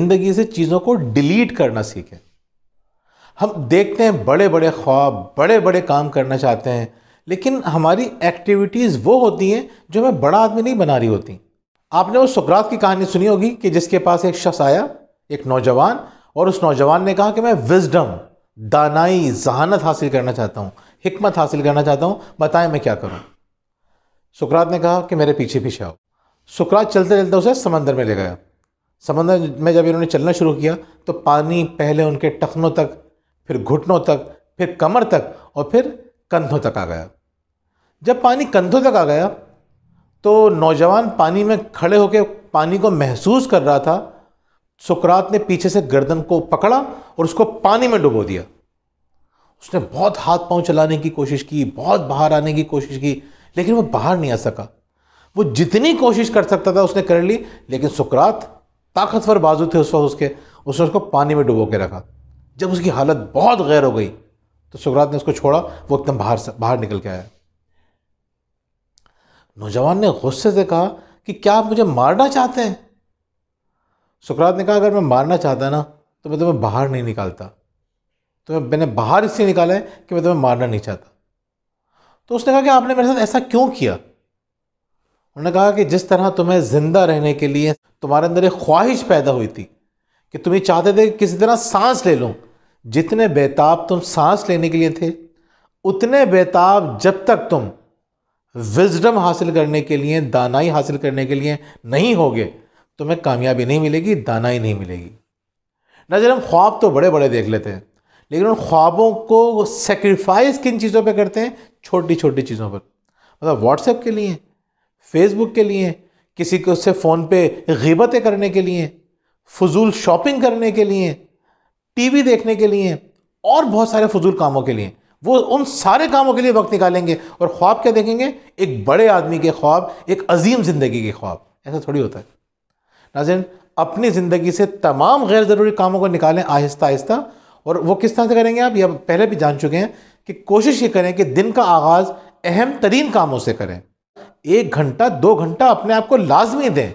ज़िंदगी से चीज़ों को डिलीट करना सीखें। हम देखते हैं बड़े बड़े ख्वाब, बड़े बड़े काम करना चाहते हैं, लेकिन हमारी एक्टिविटीज़ वो होती हैं जो हमें बड़ा आदमी नहीं बना रही होती। आपने वो सुकरात की कहानी सुनी होगी कि जिसके पास एक शख्स आया, एक नौजवान, और उस नौजवान ने कहा कि मैं विजडम, दानाई, जहानत हासिल करना चाहता हूँ, हिकमत हासिल करना चाहता हूँ, बताएं मैं क्या करूँ। सुकरात ने कहा कि मेरे पीछे पीछे आओ। सुकरात चलते चलते उसे समंदर में ले गया। समंदर में जब इन्होंने चलना शुरू किया तो पानी पहले उनके टखनों तक, फिर घुटनों तक, फिर कमर तक और फिर कंधों तक आ गया। जब पानी कंधों तक आ गया तो नौजवान पानी में खड़े होकर पानी को महसूस कर रहा था। सुकरात ने पीछे से गर्दन को पकड़ा और उसको पानी में डुबो दिया। उसने बहुत हाथ पांव चलाने की कोशिश की, बहुत बाहर आने की कोशिश की, लेकिन वो बाहर नहीं आ सका। वो जितनी कोशिश कर सकता था उसने कर ली, लेकिन सुकरात ताकतवर बाजू थे उस वक्त उसने उसको पानी में डुबो के रखा। जब उसकी हालत बहुत गैर हो गई तो सुकरात ने उसको छोड़ा, वो एकदम बाहर निकल के आया। नौजवान ने गुस्से से कहा कि क्या आप मुझे मारना चाहते हैं? सुकरात ने कहा अगर मैं मारना चाहता ना तो मैं तुम्हें बाहर नहीं निकालता। तो मैंने बाहर इसलिए निकाला है कि मैं तुम्हें मारना नहीं चाहता। तो उसने कहा कि आपने मेरे साथ ऐसा क्यों किया? उन्होंने कहा कि जिस तरह तुम्हें जिंदा रहने के लिए तुम्हारे अंदर एक ख्वाहिश पैदा हुई थी कि तुम ये चाहते थे कि किसी तरह सांस ले लो, जितने बेताब तुम सांस लेने के लिए थे, उतने बेताब जब तक तुम विजडम हासिल करने के लिए, दानाई हासिल करने के लिए नहीं होगे, तुम्हें कामयाबी नहीं मिलेगी, दानाई नहीं मिलेगी। नजर हम ख्वाब तो बड़े बड़े देख लेते हैं, लेकिन उन ख्वाबों को सेक्रीफाइस किन चीज़ों पे करते हैं? छोटी छोटी चीज़ों पर। मतलब व्हाट्सएप के लिए, फेसबुक के लिए, किसी को उससे फ़ोन पे ग़ीबतें करने के लिए, फजूल शॉपिंग करने के लिए, टीवी देखने के लिए और बहुत सारे फजूल कामों के लिए। वो उन सारे कामों के लिए वक्त निकालेंगे और ख्वाब क्या देखेंगे? एक बड़े आदमी के ख्वाब, एक अजीम ज़िंदगी के ख्वाब। ऐसा थोड़ी होता है। नाज़रीन, अपनी ज़िंदगी से तमाम गैर ज़रूरी कामों को निकालें आहिस्ता आहिस्ता। और वो किस तरह से करेंगे आप, या पहले भी जान चुके हैं कि कोशिश ये करें कि दिन का आगाज़ अहम तरीन कामों से करें। 1 घंटा 2 घंटा अपने आप को लाजमी दें।